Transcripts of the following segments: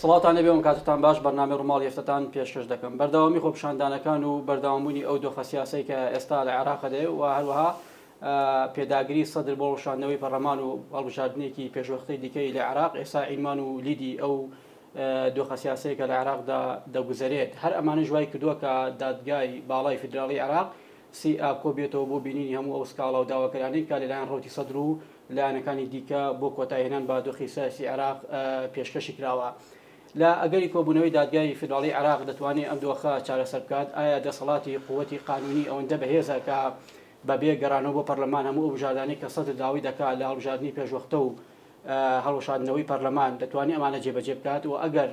سڵاتان لەبێ کاتتان باش بەرنامەی ڕووماڵ یەفتتان پێشکەش دەکەم بەردەوامی خۆپشاندانەکان و بەردەوامبوونی ئەو دۆخە سیاسەی کە ئێستا لە عێراقدا دێ و هەروەها پێداگیری سەدر بۆ ڕۆشاندنەوەی پەرلەمان و هەڵبژاردنێکی پێشوەختەی دیکەی لە عێراق ئێستا ئیمان و لیدی ئەو دۆخە سیاسەیە کە لە عێراقدا دەگوزارێت هەر ئەمانە ژوای کردووە کە دادگای باڵای فیدراڵی عێراق کۆ بێتەوە بۆ بینینی هەموو ئەو سکاڵا و داواکەرانەی کە لەلایەن ڕۆتی سەدر و لایەنەکانی دیکە بۆ کۆتایهێنان بە دۆخی سیاسی عێراق پێشکەشی کراوە. لا ئەگەری کۆبوونەوەی دادگای فیدراڵی عێراق دەتوانێت ئەم دۆخە چارەسەر بکات ئایا دەسەڵاتی قووەتی قانونی ئەوەندە بەهێزە کە بەبێ گەڕانەوە بۆ پەرلەمان هەموو ئەو بژاردانەی کە سەدر داوای دەکات لە هەڵبژاردننی پێشوەختە و هەڵوەشاندنەوەی پەرلەمان دەتوانێت ئەمانە جێبەجێ بکات و ئەگەر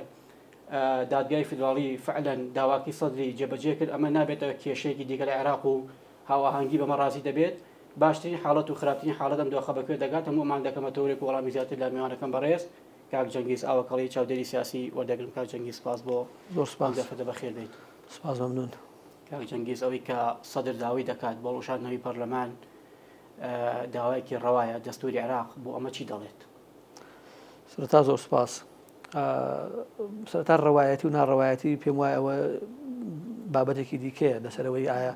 دادگای فیدراڵی فعلەن داواکی سەدری جێبەجێ کرد ئەمە نابێتە کێشەیەکی دیکە لە عێراق و هاوەهەنگی بەمە ڕازی دەبێت باشترین حاڵەت و خراپترین حاڵەت ئەم دۆخە بەکوێ دەگات هەموومان دەکەمە تەورێک و وەڵامی زیاتر لە میوانەکەم بەڕێز کاک جەنگیز ئاوەکەڵی چاودێری سیاسی وەردەگرم کاک جەنگیز سپاس بۆ زۆر سپاس دەفەتە بەخێر دەیت سپاس مەمنون کاک جەنگیز ئەوەی کە سەدر داوای دەکات بۆ ڕۆشاندنەوەی پەرلەمان داوایەکی ڕەوایە دەستوری عێراق بۆ ئەمە چی دەڵێت؟ سەرەتا زۆر سپاس سەرەتا ڕەوایەتی و ناڕەوایەتی پێم وایە ئەوە بابەتێکی دیکەیە لەسەرەوەی ئایا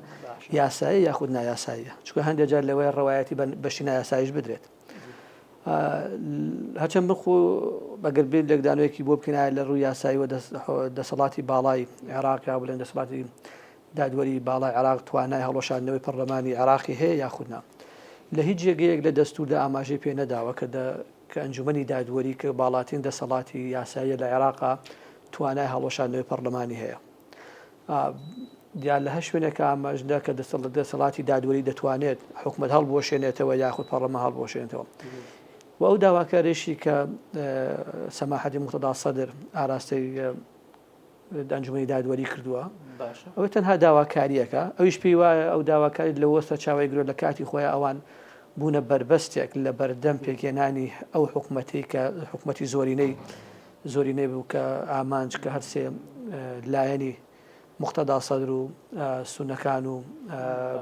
یاسایی یاخود نایاساییە چونکە هەندێک جار لەوەی ڕەوایەتی بەشی نایاساییش بدرێت هەرچەند بخۆ بەگەر بێت لەگدانوەیەکی بۆ بکەین لە ڕووی یاسایی و دەسەڵاتی باڵای عێراق یا بڵێن دەسەڵاتی دادوەری باڵای عێراق توانای هەڵۆشاندنەوەی پەرلەمانی عێراقی هەیە یاخود نا لە هیچ جێگەیەک لە دەستوردا ئاماژەی پێ نەداوە کە ئەنجومەنی دادوەری کە باڵاترین دەسەڵاتی یاساییە لە عێراقا توانای هەڵۆشاندنەوەی پەرلەمانی هەیە دیان لە هەر شوێنێک ئاماژدا کە دەسەڵاتی دادوەری دەتوانێت حکومەت هەڵبۆشێنێتەوە یاخود پەرلەمان هەڵبۆشێنێتەوە و ئەو داواکارێشی کە سەماحەتی موقتەدا سەدر ئاراستەی ئەنجومەنی دادوەری کردووە ئەوەی تەنها داواکاریەکە ئەویش پێی وایە ئەو داواکاری لە وەستە چاوی گرۆ لە کاتی خۆیان ئەوان بوونە بربەستێک لە بەردەم پێکێنانی ئەو حکوومەتی کە حکوومەتی زۆرینەی بوو کە ئامانج کە هەرسێ لایەنی موقتەدا سەدر و سونەکان و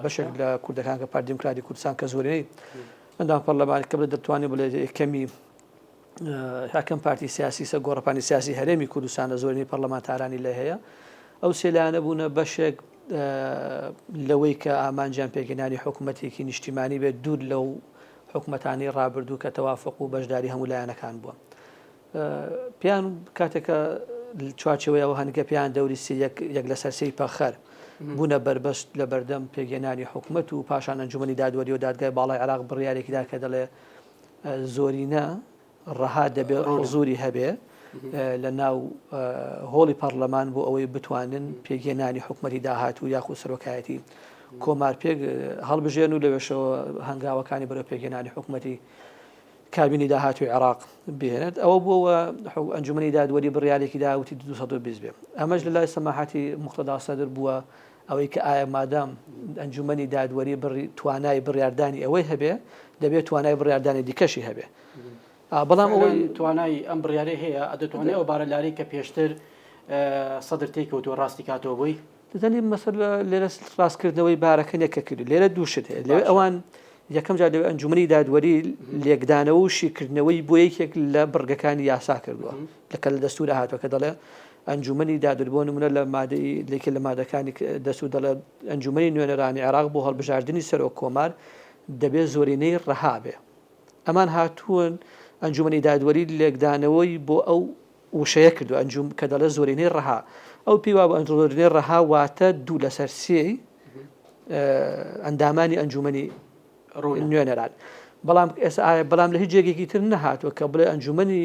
بەشێک لە کوردەکان کە پارتی دموکراتی کوردستان کە زۆرینەی ئەندام پەرلەمانی کە دەتوانێت بڵێ یەکەمی یاکەم پارتی سیاسی سە گۆڕەپانی سیاسی هەرێمی کوردستان لە زۆرینەی پەرلەمانتارانی لێ هەیە ئەو سێلایانە بوونە بەشێک لەوەی کە ئامانجیان پێکێنانی حکوومەتێکی نیشتیمانی بێت دوور لەو حکوومەتانی ڕابردوو کە تەوافق و بەشداری هەموو لایەنەکان بووە پیان کاتێکە چوارچەوەیەوە هەنگە پیان دەوری یەک لە سەرسەی پەخەر بوونە بربەست لە بەردەم پێگەێنانی حکوومەت و پاشان ئەنجومەنی دادوەری و دادگای باڵای عێراق بڕیارێکیدا کە دەڵێ زۆرینە ڕەها دەبێت ڕزوری هەبێ لە ناو هۆڵی پەرلەمان بۆ ئەوەی بتوانن پێگەێنانی حکوومەتی داهاتوو یاخود سەرۆکایەتی کۆمار پێک هەڵبژێن و لەوێشەوە هەنگاوەکانی بەرەو پێگەێنانی حکوومەتی کابینی داهاتوی عێراق بهێنێت ئەوە بۆەوە ئەنجومەنی دادوەری بڕیارێکی داوتی 220 بێ ئەمەش لە لای سەماحەتی موقتەدا سەدر بووە ئەوەی کە ئایا مادام ئەنجومەنی دادوەری توانای بڕیاردانی ئەوەی هەبێ دەبێت توانای بڕیاردانی دیکەشی هەبێ بەڵام ئەوەی توانای ئەم بڕیارەی هەیە ئەدەتوانێت ئەو بارە لاری کە پێشتر سەدر تێکەوتووە ڕاستی کاتەوە بووی دەزانانی مەسەر لێرە ڕاستکردنەوەی بارەکەنێکە کرد لێرە دووشت هەیە لەوێ ئەوان یەکەم جار لەوێ ئەنجومەنی دادوەری لێکدانەوە و شیکردنەوەی بۆ یەکێک لە بڕگەکانی یاسا کردووە لەکە لە دەستورە هاتووە کە دەڵێ ئەنجومەنی دادوەری بۆ نمونە لە مادەی لێکێ لە مادەکانی دەستور دەڵێ ئەنجومەنی نوێنەرانی عێراق بۆ هەڵبژاردننی سەرۆک کۆمار دەبێت زۆرینەی ڕەها بێ ئەمان هاتوون ئەنجومەنی دادوەری لێکدانەوەی بۆ ئەو وشەیە کردو ئەنجوم کە دەڵێ زۆرینەی ڕەها ئەو پیوا بە زۆرینەی ڕەها واتە دوو لەسەر سێی ئەندامانی ئەنجومەنی نوێنەران بەڵام لە هیچ جێگێکی تر نەهاتوە کە بڵێ ئەنجومەنی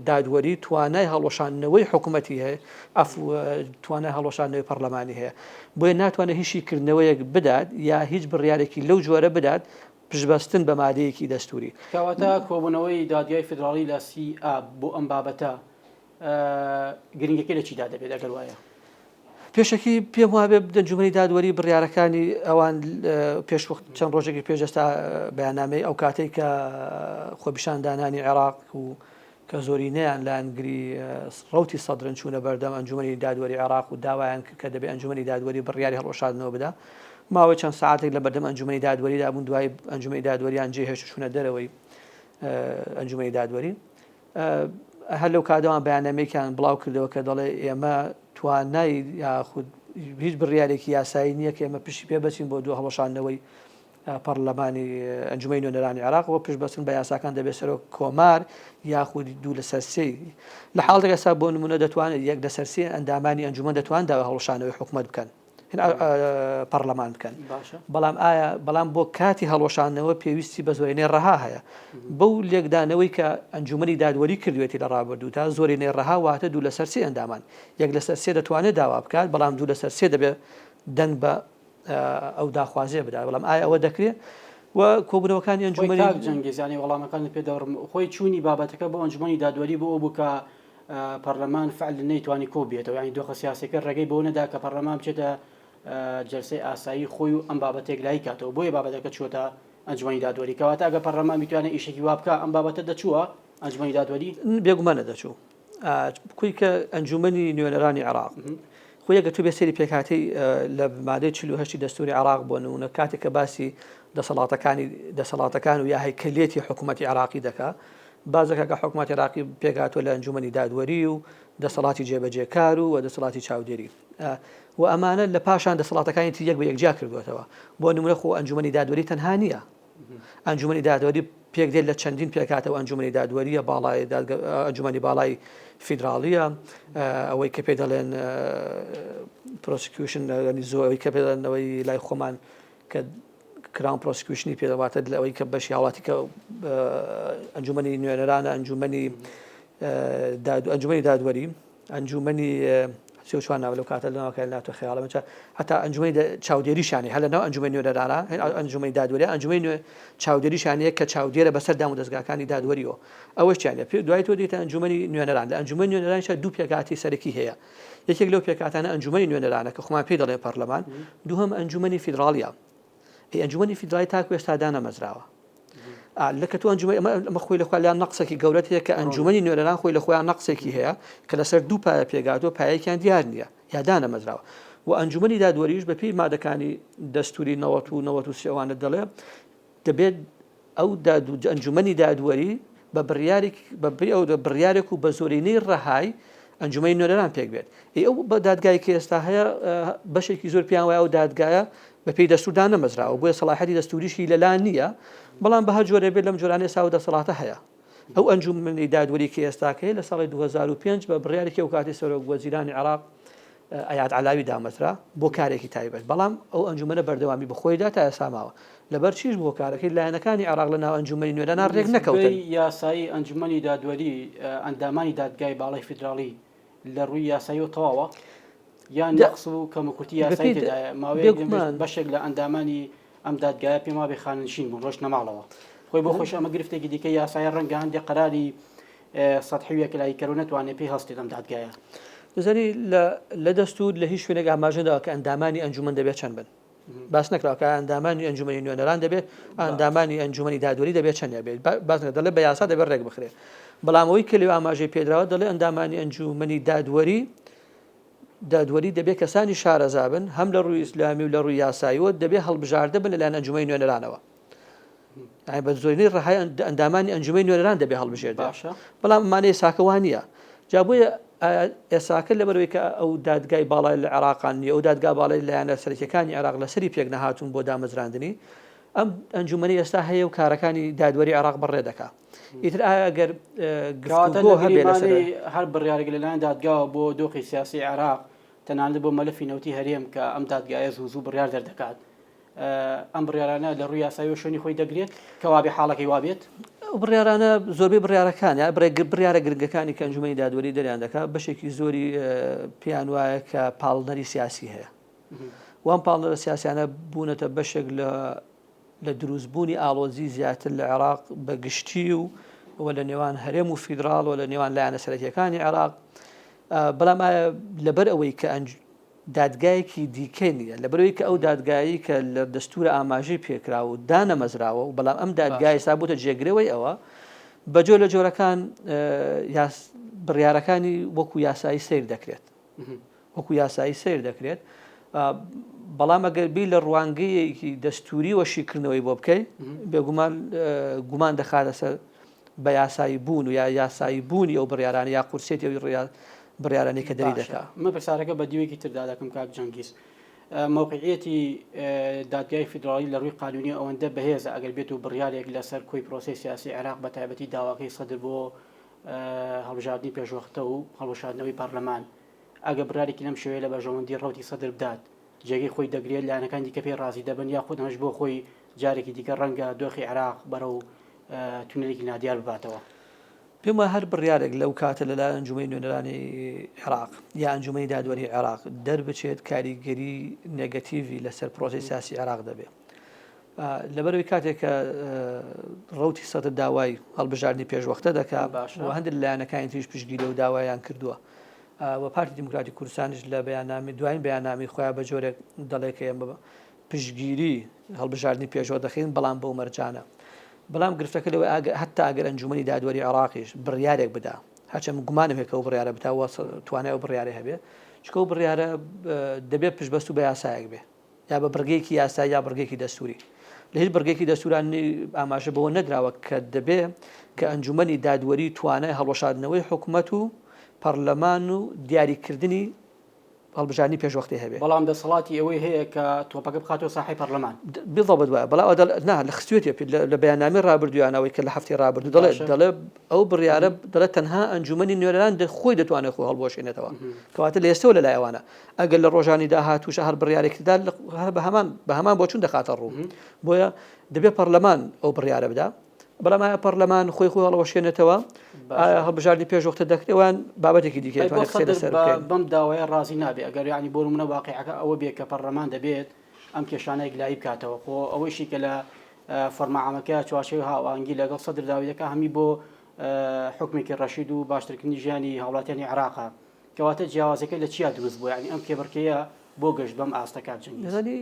دادوەری توانای هەڵۆشاندنەوەی حکوومەتی هەیە توانای هەڵۆشاندنەوەی پەرلەمانی هەیە بۆیە ناتوانێت هیچیکردنەوەیەک بدات یا هیچ بڕیارێکی لەو جۆرە بدات پشبەستن بە مادەیەکی دەستوری کەواتە کۆبوونەوەی دادگای فیدراڵی لە بۆ ئەم بابەتە گرنگەکەی لە چیدا دەبێت ئەگەر وایە پێشەکی پێم وابێ ئەنجومەنی دادوەری بڕیارەکانی ئەوان پێشوەخت چەند ڕۆژێکی پێشەستا بەیاننامەی ئەو کاتێک کە خۆپیشاندانانی عێراق و کە زۆرینەیان لە ئەنگری ڕوتی سەدرن چوونە بەردەم ئەنجومەنی دادوەری عێراق و داوایان کە دەبێت ئەنجومەنی دادوەری بڕیاری هەڵۆشاندنەوە بدا ماوەی چەند ساعتێک لە بەردەم ئەنجومەنی دادوەریدا بوون دوای ئەنجومەنی دادوەریان جێهێشت چوونە دەرەوەی ئەنجومەنی دادوەری هەر لەو کاتەوان بەیاننامەیەکیان بڵاو کردەوە کە دەڵێ ئێمە توانای یاخود هیچ بڕیارێکی یاسایی نییە کە ئێمە پشتی پێ بچین بۆ دوو هەڵەشانەوەی پەرلەمانی ئەنجومەی نوێنەرانی عێراقەوە پشت بەچن بە یاساکان دەبێت سەرۆک کۆمار یاخود دوو لەسەر سێ لە حاڵێک ئێستا بۆ نمونە دەتوانێت یەک لەسەر سێ ئەندامانی ئەنجومەن دەتوان داوای هەڵەشانەوەی حکوومەت بکەن پەرلەمان بکەن بەڵام بۆ کاتی هەڵۆشانەوە پێویستی بە زۆرینەی ڕەها هەیە بەو لێکدانەوەی کە ئەنجومەنی دادوەری کردوێتی لە ڕابردوو تا زۆرینەی ڕەها واتە دوو لەسەر سێ ئەندامان یەک لەسەر سێ دەتوانێت داوا بکات بەڵام دوو لەسەر سێ دەبێت دەنگ بە ئەو داخوازیە بدات بەڵام ئایا ئەوە دەکرێت و کۆبوونەوەکانی ئەنجومەنی جەنگێزیانی وەڵامەکانی پێدەڕم خۆی چوونی بابەتەکە بۆ ئەنجومەنی دادوەری بۆ بووکە پەرلەمان فعل نەیتوانی کۆ بێتەوە یانی دۆخە سیاسەکە ڕێگەی بۆ نەدا کە پەرلەمان بچێتە جلسەی ئاسایی خۆی و ئەم بابەتێک لای کاتەوە بۆیە بابەتەکە چووەتە ئەنجومەنی دادوەری کەواتە ئەگە پەرلەمان میتوانێت ئیشێکی وا بکە ئەم بابەتە دەچووە ئەنجومەنی دادوەری بێگومانە دەچوو کوی کە ئەنجومەنی نوێنەرانی عێراق خۆی ئەگە تو بێ سەیری پێکهاتەی لە مادەی 48 دەستوری عێراق بۆ نمونە کاتێک کە باسی دەسەڵاتەکان و یا هەیکەلێتی حکوومەتی عێراقی دەکات بازەکە کە حکوومەتی عێراقی پێکهاتووە لە ئەنجومەنی دادوەری و دەسەڵاتی جێبەجێکار و دەسەڵاتی چاودێری و ئەمانە لە پاشان دەسەڵاتەکانی تی یەک بە یەکجا کردوێتەوە بۆ نمونە خۆ ئەنجومەنی دادوەری تەنها نییە ئەنجومەنی دادوەری پێک دێت لە چەندین پێکاتەوە ئەنجومەنی دادوەریە باڵای ئەنجومەنی باڵای فیدراڵیە ئەوەی کە پێ دەڵێن پرۆسیکیوشن زۆرەوەی کە پێ دەڵێنەوەی لای خۆمان کە کراون پرۆسیکیوشنی پێدەواتە ئەوەی کە بەشی هاوڵاتی کە ئەنجومەنی نوێنەرانە ئەنجومەنی دادوەری ئەنجومەنی سێوچوان ناوە لەو کاتە لەناوکە ناتوە خەیاڵەمە هەتا ئەنجومەی چاودێریشانی هەل لەناو ئەنجومەی نوێنەرانە ئەنجومەی دادوەری ئەنجومەی چاودێریشانەیە کە چاودێرە بەسەر دام و دەستگاکانی دادوەریەوە ئەوەشیانە دوای تۆ دیتە ئەنجومەی نوێنەران لە ئەنجومەی نوێنەرانیش دوو پێکاتی سەرەکی هەیە یەکێک لەو پێکاتانە ئەنجومەی نوێنەرانە کە خۆمان پێی دەڵێن پەرلەمان دووهەم ئەنجومەی فیدراڵیە ئەنجومەی فیدراڵی تاکو ئێستا دانەمەزراوە لەکە تو ئەمە خۆی لە خۆیان نەقسێکی گەورەتەیە کە ئەنجومەی نوێنەران خۆی لە خۆیان نەقسێکی هەیە کە لەسەر دوو پایە پێگاتۆ پایەکیان دیار نییە یادانە مەزراوە و ئەنجومەی دادوەریش بە پێی مادەکانی دەستوری 93 دەڵێ دەبێت ئەو ئەنجومەی دادوەری بە بڕیارێک و بە زۆرینەی ڕەهای ئەنجومەی نوێنەران پێک بێت ئەو بە دادگای کە ئێستا هەیە بەشێکی زۆر پیان وایە و دادگایە بە پێی دەستوردان نەمەزراوە بۆیە سەلاحەتی دەستوریشی لەلان نییە بەڵام بە هەر جۆرە بێت لەم جۆرانەی ساو دەسەڵاتە هەیە ئەو ئەنجومەی دادوەری کە ئێستاکەی لە ساڵی 2005 بە بڕیارێکی و کاتی سەرۆک وەزیرانی عێراق ئایاد عەلاوی دامەزرا بۆ کارێکی تایبەت بەڵام ئەو ئەنجومەنە بەردەوامی بەخۆیدا تا ئێستا ماوە لەبەر چیش بۆ کارەکەی لایەنەکانی عێراق لە ناو ئەنجومەی نوێنەران ڕێک نەکەوتن یاسایی ئەنجومەنی دادوەری ئەندامانی دادگای باڵای فیدراڵی لە ڕووی یاسایی و تەواوە یان نەقس و کەموکورتی یاسایی تێدایە ماوەیەک بەشێک لە ئەندامانی ئەم دادگایە پێما بێ خاننشین بوون ڕۆژ نەماڵەوە خۆی بۆ خۆش ئەمە گرفتێکی دیکە یاسای ڕەنگە هەندێک قەراری سەدحویەک لایکەرە نەتوانێت پێی هەستێت ئەم دادگایە دەزانی لە دەستور لە هیچ شوێنێک ئاماژەداوە کە ئەندامانی ئەنجومەن دەبێت چەند بن باس نەکراوە کە ئەندامانی ئەنجومەی نوێنەران دەبێت ئەندامانی ئەنجومەی دادوەری دەبێت چەندە بێت باس دەڵێ بە یاسا دەبێت ڕێک بخرێت بەڵام ئەوەی کە لێو ئاماژەی پێدراوە دەڵێ ئەندامانی ئەنجومەی دادوەری دەبێت کەسانی شارەزابن هەم لە ڕووی ئیسلامی و لە ڕووی یاساییەوە دەبێت هەڵبژاردە بن لەلایەن ئەنجومەی نوێنەرانەوە بە زۆرینەی ڕەهای ئەندامانی ئەنجومەی نوێنەران دەبێت هەڵبژێردە بەڵام ئەمانە ئێساکەوان نییە جا بۆیە ئێساکە لەبەرەوەی کە ئەو دادگای باڵای لە عێراقان نیە ئەو دادگا باڵای لایەنە سەرەکیەکانی عێراق لەسەری پێک نەهاتوون بۆ دامەزراندنی ئەم ئەنجومەنی ئێستا هەیە و کارەکانی دادوەری عێراق بەڕێ دەکات ئیتر ئەگەر هەر بڕیارێک لەلایەن دادگاوە بۆ دۆخی سیاسی عێراق تەنانەت بۆ مەلەفی نەوتی هەرێم کە ئەم دادگایە زوو بڕیار دەردەکات ئەم بڕیارانە لە ڕووی یاسایی و شوێنی خۆی دەگرێت کەوابێ حاڵەکەی وابێت بڕیارانە زۆربەی بڕیارەکان یا بڕیارە گرنگەکانی کە ئەنجومەی دادوەری دەریان دەکات بەشێکی زۆری پیان وایە کە پاڵنەری سیاسی هەیە وام پاڵنەرە سیاسیانە بوونەتە بەشێک لە دروستبوونی ئاڵۆزی زیاتر لە عێراق بە گشتی و لە نێوان هەرێم و فیدراڵ و لە نێوان لایەنە سەرەکیەکانی عێراق بەڵام لەبەر ئەوەی کە دادگایەکی دیکە نیە لەبەرەوەی کە ئەو دادگایی کە لە دەستورە ئاماژەی پێکرا و دانەمەزراوە و بەڵام ئەم دادگای سابوتە جێگرەوەی ئەوە بەجۆ لە جۆرەکان بڕیارەکانی وەکو یاسایی سیر دەکرێت وەکو یاسایی سیر دەکرێت بەڵام ئەگەر بی لە ڕوانگەیەکی دەستوری وەشیکردنەوەی بۆ بکەیت بێگومان گومان دەخاتە سەر بە یاسایی بوون و یا یاسایی بوونی ئەو بڕیارانە یا قورسێتی ئەو بڕیارانەی کە دەری دەکات. من پرسیارەکە بە دیوێکی تردا دەکەم کاک جەنگیز. موقعیەتی دادگای فیدراڵی لە ڕووی قانونی ئەوەندە بەهێزە ئەگەر بێت و بڕیارێک لەسەر کۆی پرۆسی سیاسی عێراق بە تایبەتی داواکەی سەدر بۆ هەڵبژاردننی پێشوەختە و هەڵوەشاردنەوەی پەرلەمان ئەگە بڕارێکی لەم شوێ لە بەژەوەندی ڕەوتی سەدر بدات جێگەی خۆی دەگرێت لایەنەکان دیکە پێی ڕازی دەبن یا خودنەش بۆ خۆی جارێکی دیکە ڕەنگە دۆخی عێراق بەرەو تونێکی نادیار بباتەوە. پێم وایە هەر بڕیارێک لەو کاتە لەلایەن ئەنجومەی نوێنەرانی عێراق یا ئەنجومەی دادوەری عێراق دەربچێت کاریگەری نێگەتیڤی لەسەر پرۆسی سیاسی عێراق دەبێت. لەبەرەوەی کاتێک کە ڕەوتی سەدر داوای هەڵبژاردننی پێشوەختە دەکات و هەندێک لایەنەکانی تریش پشتگیری لەو داوایان کردووە و پارتی دیموکراتی کوردستانیش لە بەیاننامەی دوایین بەیاننامی خۆیان بە جۆرێک دەڵێت کە ئێمە پشتگیری هەڵبژاردننی پێشوە دەخین بەڵام بەو مەرجانە. بەڵام گرفتەکە لەوە هەتا ئەگەر ئەنجومەنی دادوەری عێراقیش بڕیارێک بدا هەرچەند گومانم هەیە کە ئەو بڕیارە بتاوە توانای ئەو بڕیارە هەبێ چکە ئەو بڕیارە دەبێت پشتبەست و بە یاسایەک بێ یا بە بڕگەیەکی یاسایی یا بڕگەیەکی دەستوری. لە هیچ بڕگەیەکی دەستورانی ئاماژە بەوە نەدراوە کە دەبێت کە ئەنجومەنی دادوەری توانای هەڵوەشاردنەوەی حکوومەت و پەرلەمان و دیاریکردنی هەڵبژاردننی پێشوەختی هەبێت. بەڵام دەسەڵاتی ئەوەی هەیە کە تۆپەکە بخاتەوە ساحەی پەرلەمان بڵەبەت وایە بەڵام لە خستوێتی لە بەیاننامەی ڕابردویانەوەی کە لە هەفتی ڕابردوو دەڵێ ئەو بڕیارە دەڵێت تەنها ئەنجومەنی نوێنەران خۆی دەتوانێت خۆ هەڵبۆشێنێتەوە کەواتە لە ئێستەوە لەلایەوانە ئەگەر لە ڕۆژانی داهاتووشە هەر بڕیارێکدا بە هەمان بۆچون دەخاتە ڕوو بۆیە دەبێت پەرلەمان ئەو بڕیارە بدا بەڵام ئایا پەرلەمان خۆی هەڵەوەشێنێتەوە هەڵبژاردننی پێشوەختە دەکرێوان بابەتێکی دیکە بەم داوایە ڕازی نابێت ئەگەر ینی بۆ منە واقعەکە ئەوە بێت کە پەرلەمان دەبێت ئەم کێشانەی گلایی بکاتەوە خۆ ئەوەیشی کە لە فەرمانعامەکە چوارچێوەی هاوانگی لەگەڵ سەدر داویەکە هەمی بۆ حکمێکی ڕەشید و باشترکردنی ژیانی هاوڵاتیانی عێراقا کەواتە جیاوازەکە لە چیا دروست بووە ینی ئەم کێبڕکەیە بۆ گەشت بەم ئاستەکە جەنگی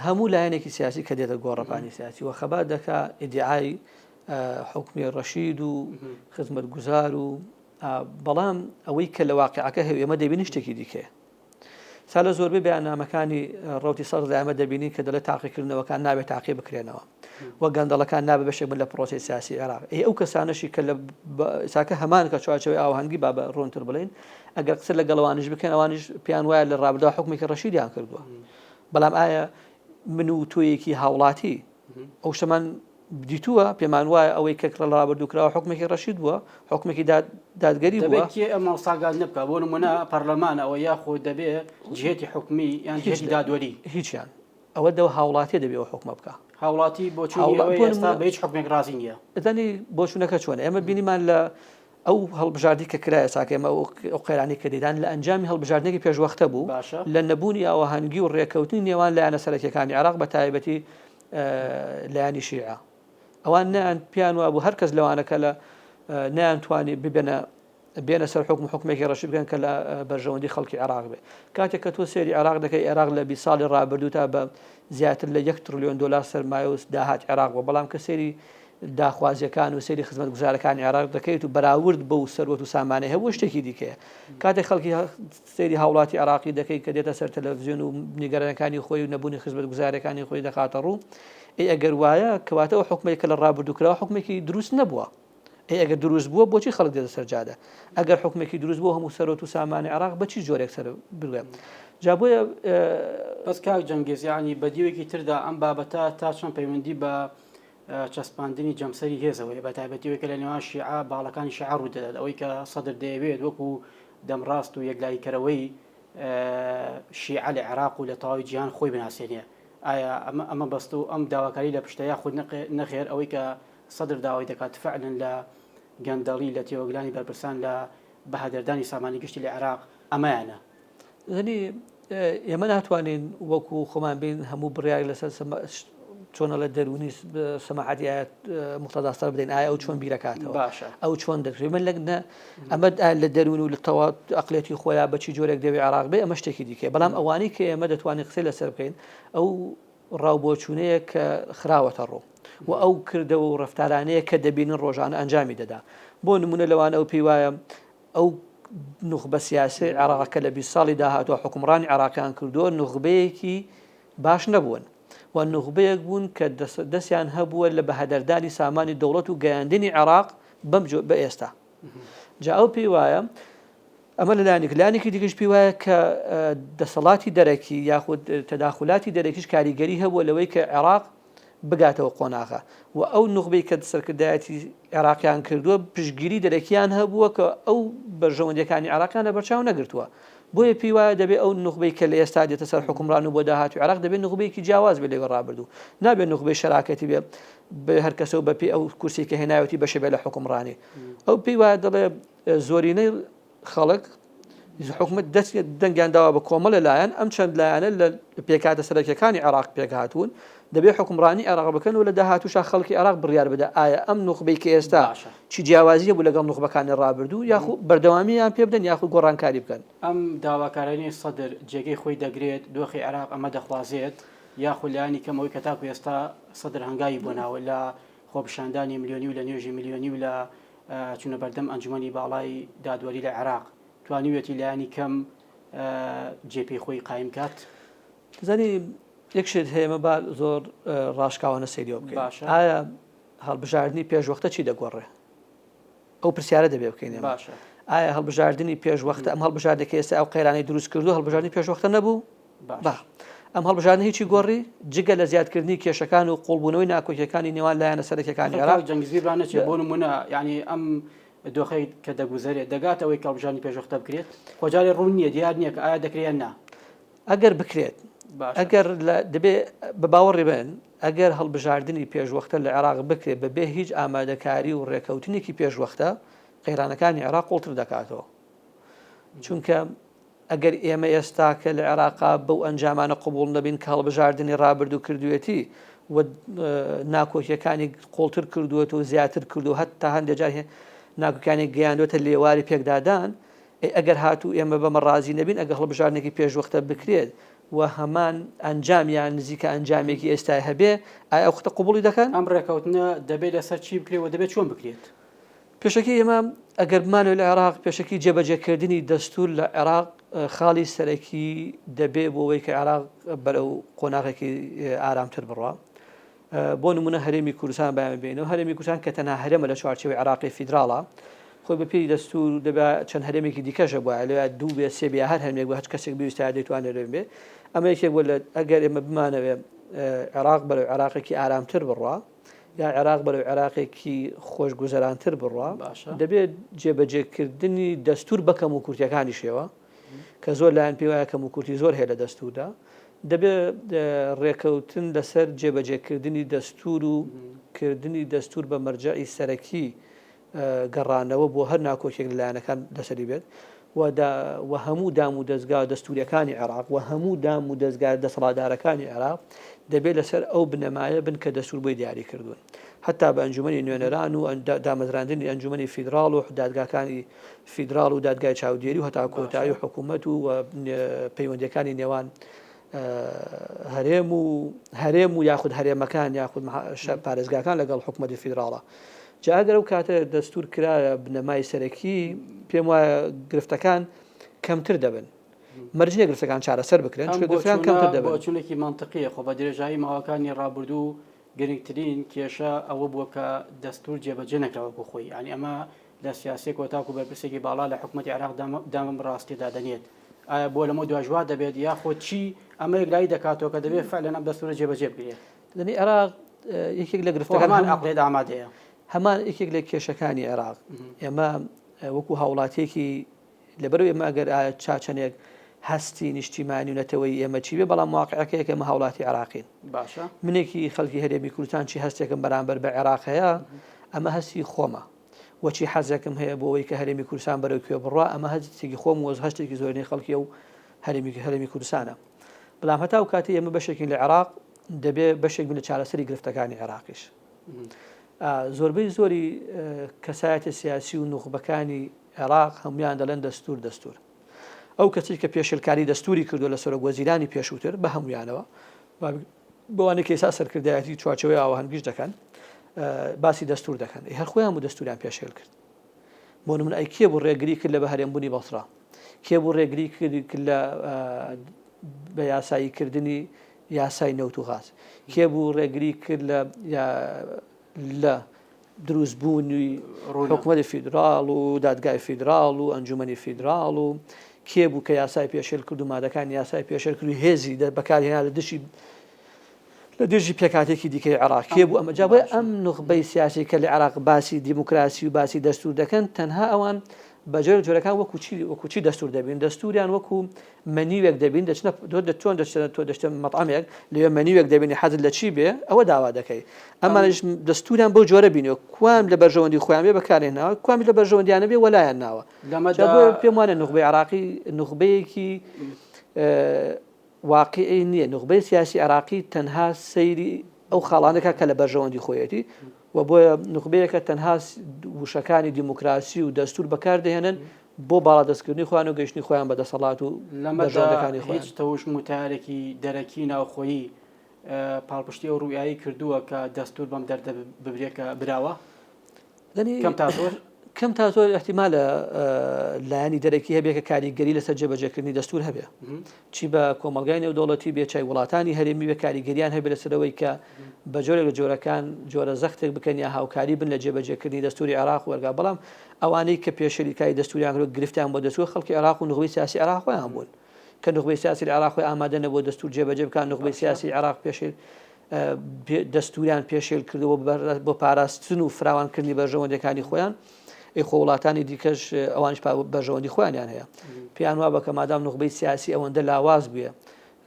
هەموو لایەنێکی سیاسی کە دێتە گۆڕەپانی سیاسی و خەبات دەکا ئیدعای حکمی ڕەشید و خزمەت گوزار و بەڵام ئەوەی کە لە واقعەکە هەیە ئێمە دەبینی شتێکی دیکەیە سا لە زۆربەی بەیاننامەکانی ڕەوتی سەدر ئێمە دەبینین کە دەڵێت تاقیکردنەوەکان نابێت تاقی بکرێنەوە وە گەندەڵەکان نابێت بەشێک بن لە پرۆسی سیاسی عێراق ئەو کەسانەشی کە لە ساکە هەمان کە چوارچەوەی ئاوهەنگی با بە ڕوونتر بڵین ئەگەر قسە لەگەڵەوانیش بکەن ئەوانیش پیان وایە لە ڕابردووە حکمێکی ڕەشیدیان کردووە بەڵام ئایا من و تۆیەکی هاوڵاتی ئەو شەمان دیتووە پێمان وایە ئەوەی کە لە ڕابردووکراوە حکمێکی ڕەشید بووە حکمێکی دادگەری بووە ئەمە ساگال نبکە بۆ نمونە پەرلەمان ئەوە یاخۆ دەبێت جهێتی حکومی یان جهێتی دادوەری هیچیان ئەوە دەوە هاوڵاتی دەبێت ئەوە حکومە بکە هاوڵاتی بۆچون ئێستا بە هیچ حکمێک ڕازی نییە دەنی بۆچوونەکە چۆنە ئێمە بینیمان لە ئەو هەڵبژاردی کە کرایە ساکەمە ئەو قەیرانی کە دەیدان لە ئەنجامی هەڵبژاردنێکی پێشوەختە بوو لە نەبوونی ئاوەهەنگی و ڕێکەوتنی نێوان لایەنە سەرەکیەکانی عێراق بە تایبەتی لایەنی شیعە ئەوان نیان پیان وابوو هەر کەس لەوانەکە لە نەیانتوانی بێنە سەر حکومێکی ڕەشید بکەن کە لە بەرژەوەندی خەڵکی عێراق بێ کاتێک کە تۆ سێری عێراق دەکەی عێراق لە 20 ساڵی ڕابردوو تا بە زیاتر لە 1 تریلیۆن دلار سەرمایە و داهات عێراق بووە بەڵام کە سێری داخوازیەکان و سێری خزمەت گوزارەکانی عێراق دەکەیت و بەراورد بە و سەروەت و سامانەی هەبوو شتێکی دیکەیە کاتێک خەڵکی سێری هاوڵاتی عێراقی دەکەی کە دێتە سەر تەلەڤیزیۆن و نیگەرانەکانی خۆی و نەبوونی خزمەت گوزارەکانی خۆی دەخاتە ڕوو ئەگەر وایە کەواتەوە حکومێک کە لە ڕابردووکراوە حکومێکی دروست نەبووە ئەگەر دروست بووە بۆچی خەڵک دێتە سەرجادە ئەگەر حکومێکی دروست بووە هەموو سەرۆت و سامانی عێراق بەچی جۆرێک سەر بڵێ جا بۆیە بەس کاک جەنگیز یعنی بەدیوێکی تردا ئەم بابەتە تا چۆن پەیوەندی بە چەسپاندنی جەمسەری هێزەوەی بە تایبەتیەوەی کە لە نێوان شیعە باڵەکانی شیعە ڕوو دەدات ئەوەی کە سەدر دەیەوێت وەکو دەمڕاست و یەکلایکەرەوەی شیعە لە عێراق و لە تەواوی جیهان خۆی بناسێنێ ئایا ئەمە بەست و ئەم داواکاری لە پشتەیە خود نەخێر ئەوەی کە سەدر داوای دەکات فعلن لە گەندەڵی لە تێوەگلانی بەرپرسان لە بەهادەردانی سامانی گشتی لە عێراق ئەمایانە ئێمە ناتوانین وەکو خۆمان بین هەموو بڕیاری لەسەر چۆنە لە دەرونی سەماحەتی مختەداستەر بدەین ئایا ئەو چۆن بیرەکاتەوە ئەو چۆن دەکرێت من ئەمە لە دەرون و لە تەواو ئەقلێتی خۆیان بەچی جۆرێک دەوێت عێراق بێ ئەمە شتێکی دیکە بەڵام ئەوانەی کە ئێمە دەتوانین قسەی لەسەر بکەین ئەو ڕاوبۆچوونەیە کە خراوەتە ڕۆ و ئەو کردەوە و ڕفتارانەیە کە دەبینن ڕۆژانە ئەنجامی دەدا بۆ نمونە لەوانە ئەو پێی وایە ئەو نوخبە سیاسی عێراقەکە لە 20 ساڵی داهاتوە حکومڕانی عێراقیان کردووە نوخبەیەکی باش نەبوون و نوخبەیەک بوون کە دەستیان هەبووە لە بەهەدەردانی سامانی دەوڵەت و گەیاندنی عێراق بە ئێستا جا ئەو پێی وایە ئەمە لەلایەنێکی دیگەش پێی وایە کە دەسەڵاتی دەرەکی یاخود تەداخلاتی دەرەکیش کاریگەری هەبووە لەوەی کە عێراق بگاتەوە قۆناغا و ئەو نوخبەی کە سەرکردایەتی عێراقیان کردووە پشتگیری دەرەکیان هەبووە کە ئەو بەرژەوەندەکانی عێراقیان لە بەرچاو نەگرتووە بۆیە پێی وایە دەبێت ئەو نوخبەی کە لە ئێستا دێتە سەر حکومڕان و بۆ داهاتوی عێراق دەبێت نوخبەیەکی جیاواز بێت لەوێ ڕابردوو نابێت نوخبەی شەراکەتی بێت بە هەر کەسەوە بەپێی ئەو کورسی کە هێناوەتی بەشێ بێت لە حکومڕانی ئەو پێی وایە دەڵێ زۆرینەی خەڵک حکومت دەست دەنگیان داوا بە کۆمەڵ لەلایەن ئەم چەند لایەنە لە پێکاتە سەرەکیەکانی عێراق پێکهاتوون دەبێت حکومڕانی عێراق بکەن و لە داهاتووشا خەڵکی عێراق بڕیار بدە ئایا ئەم نوخبەی کە ئێستا چی جیاوازیە بوو لەگەڵ نوخبەکانی ڕابردوو یاخود بەردەوامیان پێ بدەن یاخود گۆڕانکاری بکەن ئەم داواکارانی سەدر جێگەی خۆی دەگرێت دۆخی عێراق ئەمە دەخوازێت یاخود لایانی کەمەوەی کە تاکو ئێستا سەدر هەنگاوی بۆ ناوە لە خۆپیشاندانی ملیۆنی و لە نوێژی ملیۆنی و لە چونە بەردەم ئەنجومەنی باڵای دادوەری لە عێراق توانیوێتی لایانی کەم جێپی خۆی قایم کات زانی یەکشت هەیەمە با زۆر ڕاشکاوانە سەیریەوە بکەین ئایا هەڵبژاردننی پێشوەختە چی دەگۆڕێ ئەو پرسیارە دەبێ بکەین باشە ئایا هەڵبژاردننی پێشوەختە ئەم هەڵبژاردەکە ئێستا ئەو قەیرانەی دروست کردو هەڵبژاردننی پێشوەختە نەبوو ئەم هەڵبژاردن هیچی گۆڕی جگە لە زیادکردنی کێشەکان و قوڵبوونەوەی ناکۆکیەکانی نێوان لایەنە سەرەکیەکانی عێراق جەنگزیرانەچێت بۆ نمونە یعنی ئەم دۆخەی کە دەگوزارێت دەگاتەوەی کەڵبژانی پێشوەختە بکرێت خۆجارێ ڕوون نییە دیار نییە کە ئایا دەکرێن نا ئەگەر بکرێت ئەگەر دەبێ بە باوەڕێ بن ئەگەر هەڵبژاردننی پێشوەختە لە عێراق بکرێت بەبێ هیچ ئامادەکاری و ڕێکەوتنێکی پێشوەختە قەیرانەکانی عێراق قوڵتر دەکاتەوە چونکە ئەگەر ئێمە ئێستا کە لە عێراقا بەو ئەنجامانە قوبوڵ نەبین کە هەڵبژاردننی ڕابردوو کردوێتی و ناکۆکیەکانی قوڵتر کردوێت و زیاتر کردو هەتا هەندێک جار ناکۆکانی گەیاندوێتە لێواری پێکدادان ئەگەر هاتوو ئێمە بەمە ڕازی نەبین ئەگەر هەڵبژاردنێکی پێشوەختە بکرێت و هەمان ئەنجامیان نزیکە ئەنجامێکی ئێستای هەبێ ئایا ئەو خەتە قوبوڵی دەکەن ئەم ڕێکەوتنە دەبێت لەسەر چی بکرێت و دەبێت چۆن بکرێت پێشەکی ئێمە ئەگەر بمانەوە لە عێراق پێشەکی جێبەجێکردنی دەستور لە عێراق خاڵی سەرەکی دەبێ بۆەوەی کە عێراق بەرەو قۆناغێکی ئارامتر بڕوە بۆ نمونە هەرێمی کوردستان بەیان بێنەوە هەرێمی کوردستان کە تەنها هەرێمە لە چوارچێوەی عێراقی فیدراڵە خۆی بە پێی دەستور دەبێت چەند هەرێمێکی دیکەشە بووە لەوێ دوو بێ سێ بێ هەر هەرێمێک بە هەچ کەسێک بویستە دەیتوانێت لێ بێ ئەمە یەکێک بۆ ئەگەر ئێمە بمانەوێ عێراق بەرەو عێراقێکی ئارامتر بڕوە یا عێراق بەرەو عێراقێکی خۆشگوزەرانتر بڕوە دەبێت جێبەجێکردنی دەستور بە کەم و کورتیەکانی شێوە کە زۆر لایەن پێی وایە کەم و کورتی زۆر هەیە لە دەستوردا دەبێت ڕێکەوتن لەسەر جێبەجێکردنی دەستور و کردنی دەستور بە مەرجعی سەرەکی گەڕانەوە بۆ هەر ناکۆکێک لەلایەنەکان لەسەری بێت و هەموو دام و دەستگا دەستوریەکانی عێراق و هەموو دام و دەستگا دەسەڵاتدارەکانی عێراق دەبێت لەسەر ئەو بنەمایە بن کە دەستور بۆی دیاری کردوون حتا بە ئەنجومەنی نوێنەران و دامەزراندنی ئەنجومەنی فیدراڵ و دادگاکانی فیدراڵ و دادگای چاودێری و هەتا کۆتایی و حکوومەت و پەیوەندیەکانی نێوان هەرێم و یاخود هەرێمەکان یاخود پارێزگاکان لەگەڵ حکوومەتی فیدراڵە جاگەر ئەو کاتە دەستور کرایە بنەمای سەرەکی پێم وایە گرفتەکان کەمتر دەبن مەرجە گرفتەکان چارەسەر بکرێن گرفتەکان کەمتر دەبن چونێکی منطقیە خۆ بە درێژایی ماوەکانی ڕابردوو گرنگترین کێشە ئەوە بووە کە دەستور جێبەجێ نەکراوە بۆ خۆی ینی ئەمە لە سیاسێک وەتاکو بەرپرسێکی باڵا لە حکوومەتی عێراق دامم ڕاستیدا دەنێت ئایا بۆ لەمە دواژوا دەبێت یاخۆ چی ئەمە یەکلایی دەکاتەوە کە دەبێت فعلەن ئەم دەستورە جێبەجێ بکرێت لەنی عێراق یەکێک لە گرفتەکان عەقڵێدا ئامادەیە هەمان یەکێک لە کێشەکانی عێراق ئێمە وەکو هاوڵاتیەکی لەبەرەوەی ئێمە ئەگەر چاچەنێک هەستی نیشتیمانی و نەتەوەی ئێمە چی بێ بەڵام واقعەکەیە کە ئێمە هاوڵاتی عێراقین باشە منێکی خەڵکی هەرێمی کوردستان چی هەستێکم بەرامبەر بە عێراق هەیە ئەمە هەستی خۆمە وەچی حەزێکم هەیە بۆ ئەوەی کە هەرێمی کوردستان بەرەو کوێ بڕوا ئەمە هەستێکی خۆم و هەشتێکی زۆرینەی خەڵکی و هەرێمی کوردستانە بەڵام هەتا و کاتی ئێمە بەشێکی لە عێراق دەبێت بەشێک بن لە چارەسەری گرفتەکانی عێراقیش زۆربەی زۆری کەسایەتە سیاسی و نوخبەکانی عێراق هەمویان دەڵێن دەستور ئەو کەسی کە پێشلکاری دەستوری کردو لە سەرۆک وەزیرانی پێشووتر بە هەمویانەوە بەوانەی کێسا سەرکردایەتی چوارچەوەی ئاوەهەنگیش دەکەن باسی دەستور دەکەن هەر خۆیان و دەستوریان پێشێل کرد بۆ نمونە ئەی کێ بوو ڕێگری کرد لە بە هەرێمبوونی بەسڕا کێ بوو ڕێگری کرد لە بە یاساییکردنی یاسای نەوت و غاز کێ بوو ڕێگری کرد لە دروستبوونی حکوومەتی فیدراڵ و دادگای فیدراڵ و ئەنجومەنی فیدراڵ و کێ بوو کە یاسای پێشێل کرد و مادەکان یاسای پێشێل کرد و هێزی بەکارهێنا لە دژی پێکاتێکی دیکەی عێراق کێ بوو ئەمە جابێ ئەم نوخبەی سیاسی کە لە عێراق باسی دیموکراسی و باسی دەستور دەکەن تەنها ئەوان بەجێر جۆرەکان وەکوچی دەستور دەبین دەستوریان وەکو مەنیوێک دەبین چۆن تۆ دەشتە مەطعمێک لێ مەنیوێک دەبینی حەزت لە چی بێ ئەوە داوا دەکەی ئەمانش دەستوریان بۆ جۆرە بینەوە کوام لە بەرژەوەندی خۆیان بێ بەکارهێناوە کوامی لە بەرژەوەندیانە بێ وەلایەن ناوە پێم وانە نوخبەی عێراقی نوخبەیەکی واقعی نییە نوخبەی سیاسی عێراقی تەنها سەیری ئەو خاڵانەکە کە لە بەرژەوەندی خۆیەتی و بۆیە نوخبەیەکە تەنها وشەکانی دیموکراسی و دەستور بەکاردەهێنن بۆ باڵادەستکردنی خۆیان و گەیشتنی خۆیان بە دەسەڵات و لەمەدەکانی هیچ تەوش متارێکی دەرەکی ناوخۆیی پاڵپشتی ئەو ڕوویایی کردووە کە دەستور بەم دەردە ببرێکە براوە کەم تا زۆر احتیمالە لایانی دەرەکی هەبێ کە کاریگەری لەسەر جێبەجێکردنی دەستور هەبێ چی بە کۆمەلگای نێودەوڵەتی بێ چای وڵاتانی هەرێمی بە کاریگەریان هەبێ لەسەرەوەی کە بە جۆرێک لە جۆرەکان جۆرە زەختێک بکەن یا هاوکاری بن لە جێبەجێکردنی دەستوری عێراق وەرگا بەڵام ئەوانەی کە پێشەریکای دەستوریان گرفتیان بۆ دەستور خەڵکی عێراق و نوخبەی سیاسی عێراق خۆیان بوون کە نوخبەی سیاسی عێراق ئامادە نەبوو دەستور جێبەجێ بکەن نوخبەی سیاسی عێراق پێشێل دەستوریان پێشێل کردەوە بۆ پاراستن و فراوانکردنی بەرژەوەندەکانی خۆیان خۆ وڵاتانی دیکەش ئەوانش بەرژەوەندی خۆیانیان هەیە پێیان وا بە کە مادام نوخبەی سیاسی ئەوەندە لاواز بووە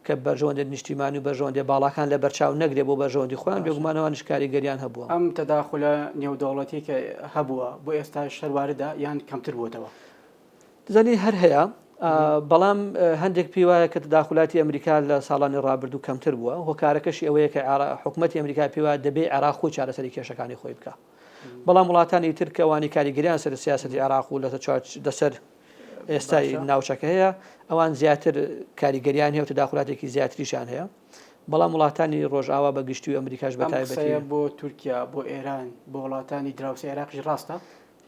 کە بەرژەوەندە نیشتیمانی و بەرژەوەندی باڵاکان لە بەرچاو نەگرێ بۆ بەرژەوەندی خۆیان بێگومانەوەش کاریگەریان هەبووە ئەم تەداخولە نێودەوڵەتی کە هەبووە بۆ ئێستا شەرواردە یان کەمتر بووتەوە دەزانی هەر هەیە بەڵام هەندێک پێی وایە کە تەداخولاتی ئەمریکا لە ساڵانی ڕابردوو کەمتر بووە هۆکارەکەشی ئەوەیە کە حکوومەتی ئەمریکا پێی وایە دەبێ عێراق خۆی چارەسەری کێشەکانی خۆی بکە بەڵام وڵاتانی تر کەوانی کاریگەریان سەر سیاسەتی عێراق و لەسەر ئێستای ناوچەکە هەیە ئەوان زیاتر کاریگەریان هەیە و تەداخولاتێکی زیاتریشان هەیە بەڵام وڵاتانی ڕۆژئاوا بە گشتی و ئەمریکاش بەتایبەتی بۆ تورکیا بۆ ئێران بۆ وڵاتانی دراوسی عێراقی ڕاستە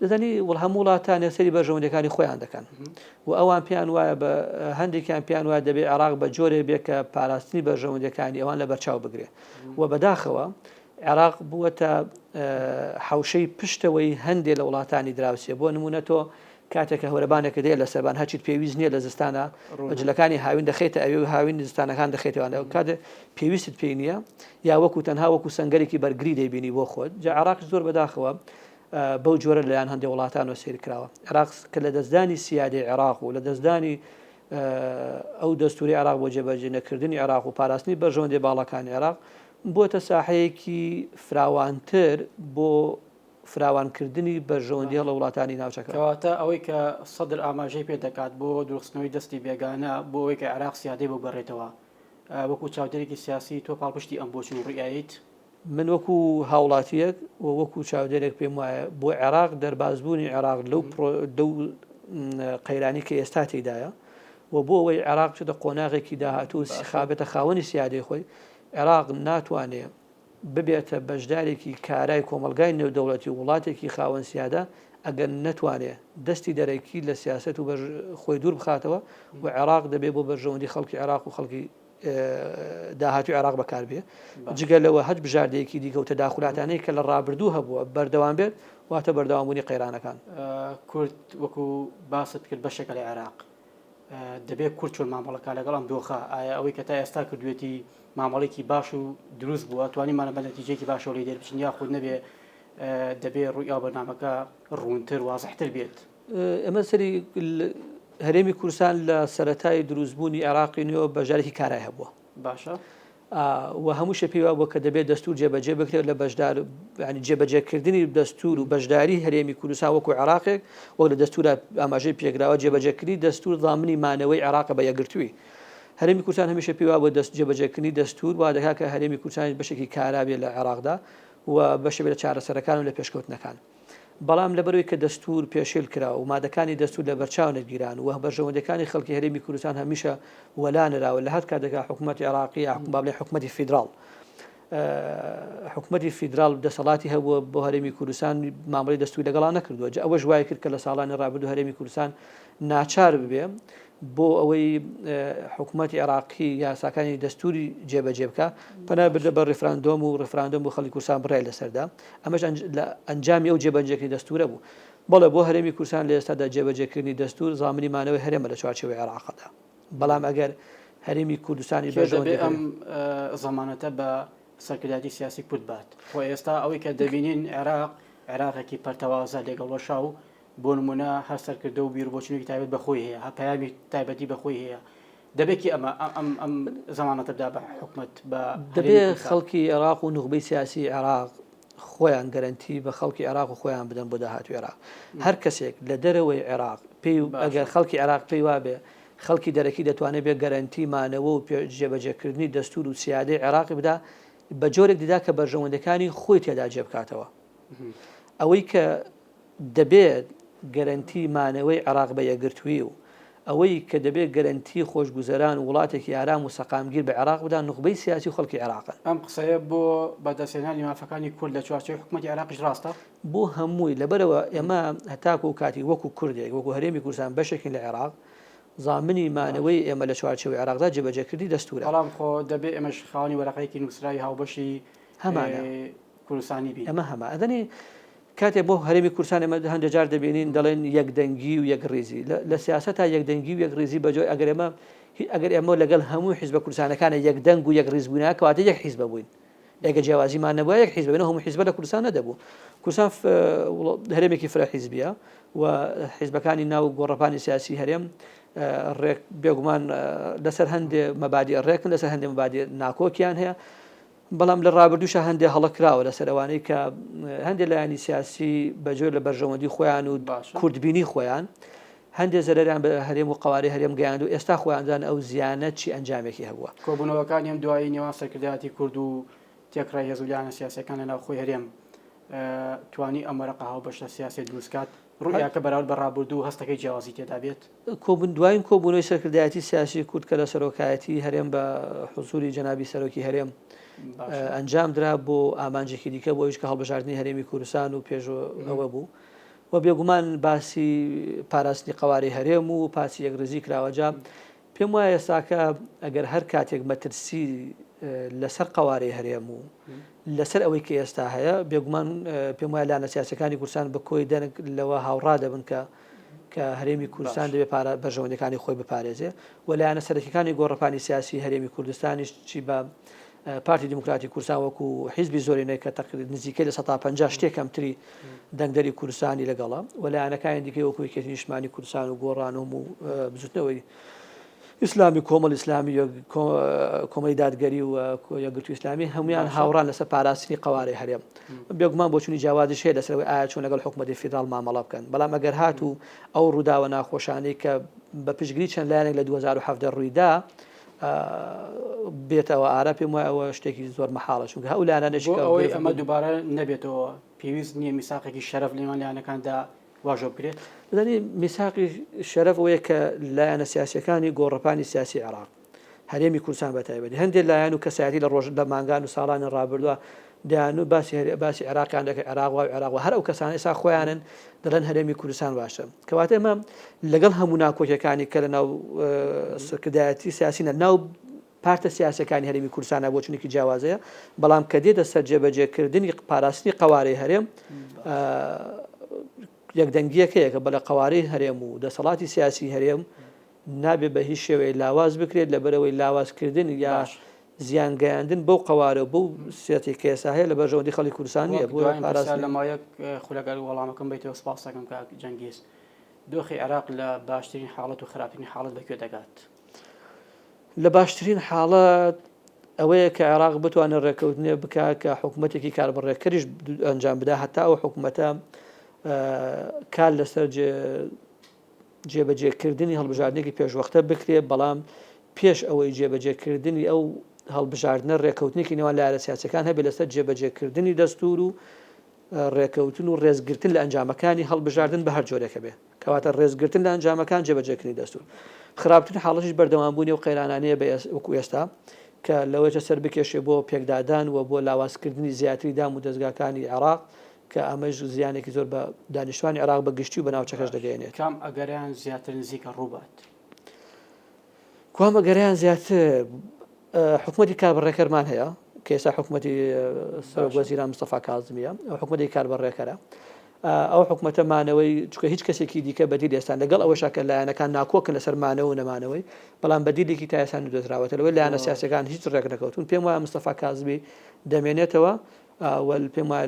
دەزانی هەموو وڵاتان سەری بەرژەوەندەکانی خۆیان دەکەن و ئەوان پێیان وایە بە هەندێکیان پێیان وایە دەبێت عێراق بە جۆرێ بێ کە پاراستنی بەرژەوەندەکانی ئەوان لە بەرچاو بگرێ و بەداخەوە عێراق بووەتە حوشەی پشتەوەی هەندێک لە وڵاتانی دراوسێ بۆ نمونە تۆ کاتێکە هەورەبانێکە دێ لە سەربان هەچیت پێویست نییە لە زستانە جلەکانی هاوین دەخێتە ئەوێ و هاوین زستانەکان دەخێتەوە کاتێ پێویستت پێی نییە یا وەکو تەنها وەکو سنگەرێکی بەرگری دەیبینی بۆ خۆت جا عێراق زۆر بەداخەوە بەو جۆرە لەیان هەندێک وڵاتانەوە سیر کراوە عێراق کە لە دەستدانی سیادی عێراق و لە دەستدانی ئەو دەستوری عێراق بۆ جێبەجێ نەکردنی عێراق و پاراستنی بەرژەوەندی باڵەکانی عێراق بۆتە ساحەیەکی فراوانتر بۆ فراوانکردنی بەرژەوەندی لە وڵاتانی ناوچەکە کەواتە ئەوەی کە سەدر ئاماژەی پێ دەکات بۆ دروستنەوەی دەستی بێگانە بۆ ئەوەی کە عێراق سیادەی بۆ بەڕێتەوە وەکو چاودێرێکی سیاسی تۆ پاڵپشتی ئەم بۆچوون ڕیاییت من وەکو هاوڵاتیەک و وەکو چاودێرێک پێم وایە بۆ عێراق دەربازبوونی عێراق لەو قەیرانی کە ئێستا تێدایە و بۆ ئەوەی عێراق بچێتە قۆناغێکی داهاتوو خابێتە خاوەنی سیادەی خۆی عێراق ناتوانێت ببێتە بەشدارێکی کارای کۆمەلگای نێودەوڵەتی وڵاتێکی خاوەن سیادە ئەگەر نەتوانێت دەستی دەرەکی لە سیاست و خۆی دوور بخاتەوە و عێراق دەبێت بۆ بەرژەوەندی خەڵکی عێراق و خەڵکی داهاتوی عێراق بەکاربێ جگە لەوە هەچ بژاردەیەکی دیکە و تەداخولاتانەی کە لە ڕابردوو هەبووە بەردەوام بێت واتە بەردەوامبوونی قەیرانەکان کورد وەکو باست کرد بەشێکە لە عێراق دەبێت کورد چۆن مامەڵەکە لەگەڵ ئەم دۆخە ئایا ئەوەی کە تا ئێستا کردوێتی مامەڵێکی باش و دروست بووە توانیمانە بە نەتیجەیەکی باشەوە لێ دەربچین یاخود نەبێ دەبێت ڕووی ئەو بەرنامەکە ڕوونتر وازەحتر بێت ئەمە سەری هەرێمی کوردستان لە سەرەتای دروستبوونی عێراقی نوێ بەژارێکی کارای هەبووە باشە و هەموو شە پێی وابووە کە دەبێت دەستور جێبەجێ بکرێت لە بەشدار جێبەجێکردنی دەستور و بەشداری هەرێمی کوردستان وەکو عێراقێک وەک لە دەستورە ئاماژەی پێکراوە جێبەجێکردنی دەستور ضامنی مانەوەی عێراق بە یەکگرتووی هەرێمی کوردستان هەمیشە پێی وابووە دەست جێبەجێکردنی دەستور وا دەکات کە هەرێمی کوردستان بەشێکی کارابێت لە عێراقدا و بەشێ بێت لە چارەسەرەکان و لە پێشکەوتنەکان بەڵام لەبەرەوەی کە دەستور پێشێل کرا و مادەکانی دەستور لە بەرچاو نەگیران و بەرژەوەندەکانی خەڵکی هەرێمی کوردستان هەمیشە وەلانراوە لە هەر کاتێکا حکوومەتی عێراقی بابلێ حکوومەتی فیدراڵ حکوومەتی فیدراڵ دەسەڵاتی هەبووە بۆ هەرێمی کوردستان مامەڵی دەستوری لەگەڵا نەکردووە ئەوەش وای کرد کە لە ساڵانی ڕابردوو هەرێمی کوردستان ناچار ببێ بۆ ئەوەی حکوومەتی عێراقی یاساکانی دەستوری جێبەجێ بکە پەنا بردە بە ڕفراندۆم و ڕفراندۆم بۆ خەڵکی کورسان بڕای لەسەردا ئەمەش ئەنجامی ئەو جێبەجێکی دەستورە بوو بەڵێ بۆ هەرێمی کورسان لە ئێستادا جێبەجێکردنی دەستور زامنی مانەوەی هەرێمە لە چوارچێوەی عێراقدا بەڵام ئەگەر هەرێمی کوردستانی بێ ئەم زەمانەتە بە سەرکرداتی سیاسی کورد بات خۆ ئێستا ئەوەی کە دەبینین عێراقێکی پەرتەوازە لێگەڵەشا و بۆ نمونە هەر سەرکردە و بیربۆچنێکی تایبەت بەخۆی هەیە هەپیامی تایبەتی بەخۆی هەیە دەبێکی ئەم زەمانەتە بدا بە حکومت دەبێت خەڵکی عێراق و نوخبەی سیاسی عێراق خۆیان گەرنتی بە خەڵکی عێراق و خۆیان بدەن بۆ داهاتوی عێراق هەر کەسێک لە دەرەوەی عێراق پێی ئەگەر خەڵکی عێراق پێی وابێ خەڵکی دەرەکی دەتوانێت بێ گەرنتی مانەوە و جێبەجێکردنی دەستور و سیادەی عێراقی بدا بە جۆرێک دیدا کە بەرژەوەندەکانی خۆی تێدا جێبکاتەوە ئەوەی کە دەبێت گەرنتی مانەوەی عێراق بە یەکگرتووی و ئەوەی کە دەبێت گەرنتی خۆشگوزەران و وڵاتێکی ئارام و سەقامگیر بە عێراق بدا نوخبەی سیاسی و خەڵکی عێراقن ئەم قسەیە بۆ بەدەستێنانی مافەکانی کورد لە چوارچێوەی حکومەتی عێراقیش ڕاستە بۆ هەمووی لەبەرەوە ئێمە هەتاکو و کاتی وەکو کوردێک وەکو هەرێمی کوردستان بەشێکی لە عێراق زامنی مانەوەی ئێمە لە چوارچێوەی عێراقدا جێبەجێکردی دەستورە بەڵام خۆ دەبێت ئێمەش خاوەنی وەرەقەیەکی نووسراوی هاوبەشی هەمانە کوردستانی بین ئەمە هەمە ئەدەنی کاتێک بۆ هەرێمی کورسان ئێمە هەندێک جار دەبینین دەڵێن یەکدەنگی و یەکڕێزی لە سیاسەتا یەکدەنگی و یەکڕێزی بەجۆی ئەگەر ئێمە لەگەڵ هەموو حیزبە کوردستانەکانە یەکدەنگ و یەکڕێز بووینە کەواتە یەک حیزبە بووین ئێگە جیاوازیمان نەبووە یەک حیزب بووین هەموو حیزبە لە کوردستان نەدەبوو کوردستان هەرێمێکی فراحیزبیە و حیزبەکانی ناو گۆڕەپانی سیاسی هەرێم ڕێک بێگومان لەسەر هەندێ مەبادی ڕێکن لەسەر هەندێ مەبادی ناکۆکیان هەیە بەڵام لە ڕابردووشە هەندێ هەڵەکراوە لەسەر ئەوانەی کە هەندێک لایانی سیاسی بەجۆر لە بەرژەوەندی خۆیان و کوردبینی خۆیان هەندێک زەرەریان بە هەرێم و قواری هەرێم گەیاند و ئێستا خۆیاندان ئەو زیانە چی ئەنجامێکی هەبووە کۆبوونەوەکانی ئەم دوایی نێوان سەرکردایەتی کورد و تێکڕای هێزولیانە سیاسەکان لە ناو خۆی هەرێم توانی ئەمەرەقە هاوبەش لە سیاسی دروستکات ڕوویاکە بەراورد بە ڕابردوو هەستەکەی جیاوازی تێدا بێت دوایین کۆبوونەوەی سەرکردایەتی سیاسی کورد کە لە سەرۆکایەتی هەرێم بە حوزوری جەنابی سەرۆکی هەرێم ئەنجام درا بۆ ئامانجێکی دیکە بۆ ئەوش کە هەڵبژاردننی هەرێمی کوردستان و پێشەوە بوو و بێگومان باسی پاراستنی قواری هەرێم و پاسی یەکڕێزی کراوەجا پێم وایە ئێستاکە ئەگەر هەر کاتێک مەترسی لەسەر قوارەی هەرێم و لەسەر ئەوەی کە ئێستا هەیە بێگومان پێم وایە لاەنە سیاسەکانی کوردستان بە کۆی دەنگ لەوە هاوڕا دەبن کە هەرێمی کوردستان دەبێت بەرژەوەندەکانی خۆی بپارێزێ و لایەنە سەرەکیەکانی گۆڕەپانی سیاسی هەرێمی کوردستانیش چی بە پارتی دموکراتی کوردستان وەکو حیزبی زۆرینەی کە نزیکەی لە 150 شتێکم تری دەنگدەری کوردستانی لەگەڵە و لایەنەکانی دیکەی وەکو یەکێتی نیشتمانی کوردستان و گۆڕانەوە و بزوتنەوەی ئیسلامی کۆمەڵ ئیسلامی کۆمەڵی دادگەری و یەکگرتووی ئیسلامی هەمویان هاوڕان لەسەر پاراستنی قوارەی هەرێم بێگومان بۆچوونی جیاوازیش هەیە لەسەرەوەی ئایا چۆن لەگەڵ حکوومەتی فیدراڵ مامەڵە بکەن بەڵام ئەگەر هاتوو ئەو ڕووداوە ناخۆشانەی کە بە پشتگیری چەند لایەنێک لە 2017 ڕوویدا بێتەوە ئارا پێم وایە ئەوە شتێکی زۆر مەحاڵە چونکە هەو لایەنانەشەوەی ئەمە دووبارە نەبێتەوە پێویست نییە میساقێکی شەرەف لەنێوان لایەنەکاندا واژۆ بکرێت بزانانی میساقی شەرەف ئەوەیە کە لایەنە سیاسەکانی گۆڕەپانی سیاسی عێراق هەرێمی کوردستان بەتایبەتی هەندێک لایەن و کەسایەتی لە ڕۆژ لە مانگان و ساڵانی ڕابردووە دەیان و باسی عێراقیان دەکەن عێراق و عێراق هەر ئەو کەسانە ئێستا خۆیانن دەڵێن هەرێمی کوردستان باشە کەواتە ئێمە لەگەڵ هەموو ناکۆکیەکانی کە لە ناو سەرکردایەتی سیاسینە ناو پارتە سیاسەکانی هەرێمی کوردستانە بۆ چونێکی جیاوازەیە بەڵام کە دێتە سەر جێبەجێکردنی پاراستنی قوارەی هەرێم یەکدەنگیەکەیە کە بەلە قوارەی هەرێم و دەسەڵاتی سیاسی هەرێم نابێت بە هیچ شێوەیە لاواز بکرێت لەبەرەوەی لاوازکردن یا زیانگەیاندن بەو قوارە بەو سێتی کێسا هەیە لە بەرژەوەندی خەڵکی کوردستانیە بۆ لەمایەک خولەگەر وەڵامەکەم بیتەوە سپاس دەکەم کە جەنگیز دۆخی عێراق لە باشترین حاڵەت و خراپترین حاڵەت بەکوێ دەگات لە باشترین حاڵەت ئەوەیە کە عێراق بتوانێت ڕێکەوتنێ بکە کە حکوومەتێکی کاربڕێکەریش ئەنجام بدا هەتا ئەو حکوومەتە کار لەسەر جێبەجێکردنی هەڵبژاردنێکی پێشوەختە بکرێت بەڵام پێش ئەوەی جێبەجێکردنی ئەو هەڵبژاردنە ڕێکەوتنێکی نێوان لایەنە سیاسەکان هەبێت لەسەر جێبەجێکردنی دەستور و ڕێکەوتن و ڕێزگرتن لە ئەنجامەکانی هەڵبژاردن بە هەر جۆرێکە بێ کەواتە ڕێزگرتن لە ئەنجامەکان جێبەجێکردنی دەستور خراپترین حاڵەتیش بەردەوامبوونی و قەیرانانەیە وەکو ئێستا کە لەوەیە سەر بکێشێ بۆ پێکدادان و بۆ لاوازکردنی زیاتری دام و دەستگاکانی عێراق کە ئەمەش زیانێکی زۆر بە دانیشتوانی عێراق بە گشتی و بە ناوچەکەش دەگەێنێت کام ئەگەریان زیاتر نزیکە ڕووبات کوامە گەریان زیاتر حکوومەتی کاربڕێکەرمان هەیە کە ئێستا حکوومەتی وەزیران مستەفا کاظمیە ئەو حکوومەتی کاربڕێکەرە ئەو حکوومەتەمانەوەی چکە هیچ کەسێکی دیکە بەدیل ئێستا لەگەڵ ئەوەشاکە لایەنەکان ناکۆکن لەسەرمانەوە و نەمانەوەی بەڵام بەدیلێکی تا ئێستا دۆزراوەتە لەوەی لایەنە سیاسەکان هیچ ڕێک نەکەوتون پێم وایە مستەفا کاظمی دەمێنێتەوە پێم وایە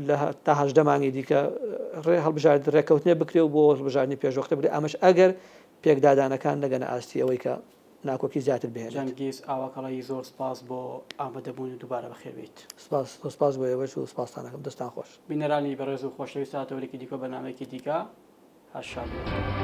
لە تا 18 مانگی دیکە هەڵبژارد ڕێکەوتنێ بکرێ و بۆ هەڵبژاردننی پێشوەختە بێ ئەمەش ئەگەر پێکدادانەکان نەگەنە ئاستی ئەوەی کە ناکۆکی زیاتر بێنێت. جەنگیز ئاواکەڵی زۆر سپاس بۆ ئامادەبوون دووبارە بەخێویت. سپاس بۆ ئێوەش و سپاسانەکەم دەستان خۆش. بینەرانی بەڕێز و خۆشەویست هاتەوەرێکی دیکە بەنامەیەکی دیکە هەشاد.